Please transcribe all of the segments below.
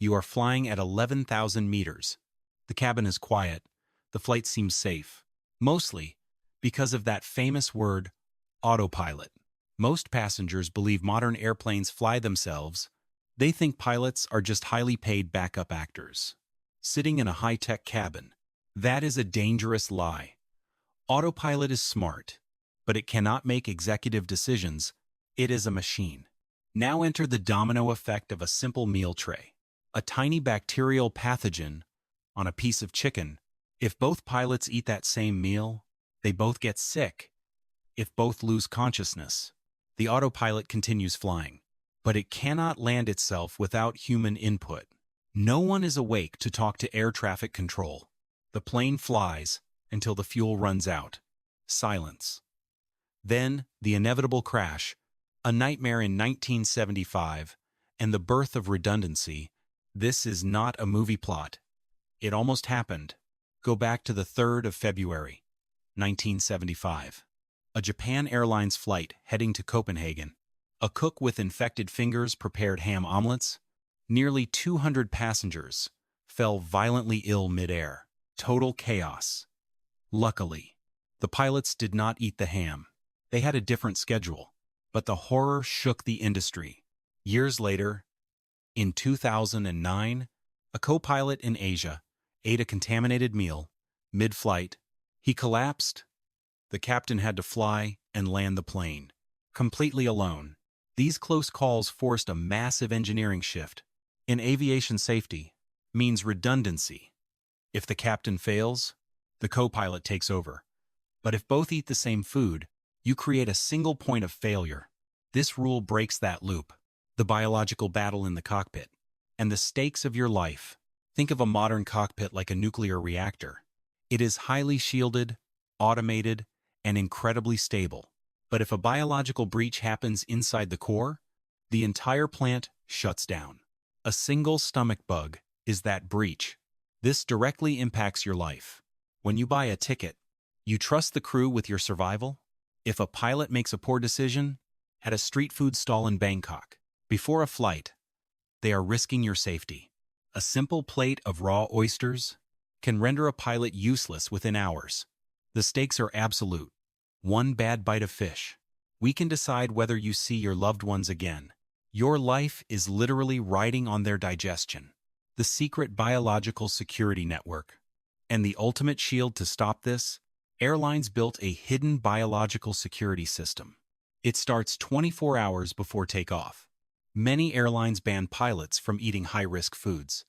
You are flying at 11,000 meters. The cabin is quiet. The flight seems safe. Mostly because of that famous word, autopilot. Most passengers believe modern airplanes fly themselves. They think pilots are just highly paid backup actors, sitting in a high-tech cabin. That is a dangerous lie. Autopilot is smart, but it cannot make executive decisions. It is a machine. Now enter the domino effect of a simple meal tray. A tiny bacterial pathogen on a piece of chicken. If both pilots eat that same meal, they both get sick. If both lose consciousness, the autopilot continues flying, but it cannot land itself without human input. No one is awake to talk to air traffic control. The plane flies until the fuel runs out. Silence. Then, the inevitable crash, a nightmare in 1975, and the birth of redundancy. This is not a movie plot. It almost happened. Go back to the 3rd of February, 1975. A Japan Airlines flight heading to Copenhagen. A cook with infected fingers prepared ham omelets. Nearly 200 passengers fell violently ill mid-air. Total chaos. Luckily, the pilots did not eat the ham. They had a different schedule, but the horror shook the industry. Years later, in 2009, a co-pilot in Asia ate a contaminated meal mid-flight. He collapsed. The captain had to fly and land the plane, completely alone. These close calls forced a massive engineering shift. In aviation, safety means redundancy. If the captain fails, the co-pilot takes over. But if both eat the same food, you create a single point of failure. This rule breaks that loop. The biological battle in the cockpit and the stakes of your life. Think of a modern cockpit like a nuclear reactor. It is highly shielded, automated, and incredibly stable. But if a biological breach happens inside the core, the entire plant shuts down. A single stomach bug is that breach. This directly impacts your life. When you buy a ticket, you trust the crew with your survival? If a pilot makes a poor decision at a street food stall in Bangkok, before a flight, they are risking your safety. A simple plate of raw oysters can render a pilot useless within hours. The stakes are absolute. One bad bite of fish. We can decide whether you see your loved ones again. Your life is literally riding on their digestion. The secret biological security network. And the ultimate shield to stop this? Airlines built a hidden biological security system. It starts 24 hours before takeoff. Many airlines ban pilots from eating high-risk foods.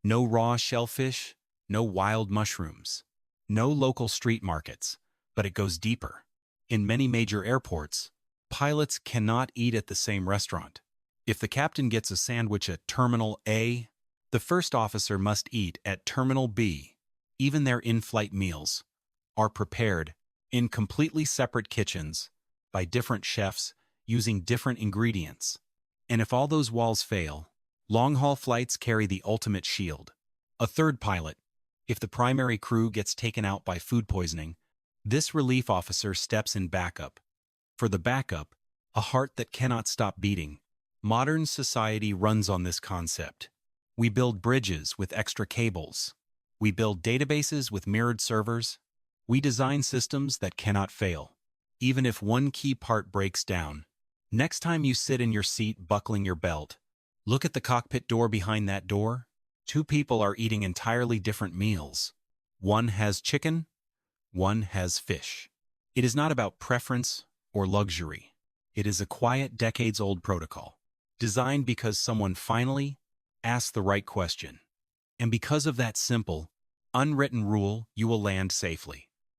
No raw shellfish, no wild mushrooms, no local street markets, but it goes deeper. In many major airports, pilots cannot eat at the same restaurant. If the captain gets a sandwich at Terminal A, the first officer must eat at Terminal B. Even their in-flight meals are prepared in completely separate kitchens by different chefs using different ingredients. And if all those walls fail, long-haul flights carry the ultimate shield. A third pilot. If the primary crew gets taken out by food poisoning, this relief officer steps in backup. For the backup, a heart that cannot stop beating. Modern society runs on this concept. We build bridges with extra cables. We build databases with mirrored servers. We design systems that cannot fail, even if one key part breaks down. Next time you sit in your seat buckling your belt, look at the cockpit door behind that door. Two people are eating entirely different meals. One has chicken, one has fish. It is not about preference or luxury. It is a quiet, decades-old protocol, designed because someone finally asked the right question. And because of that simple, unwritten rule, you will land safely.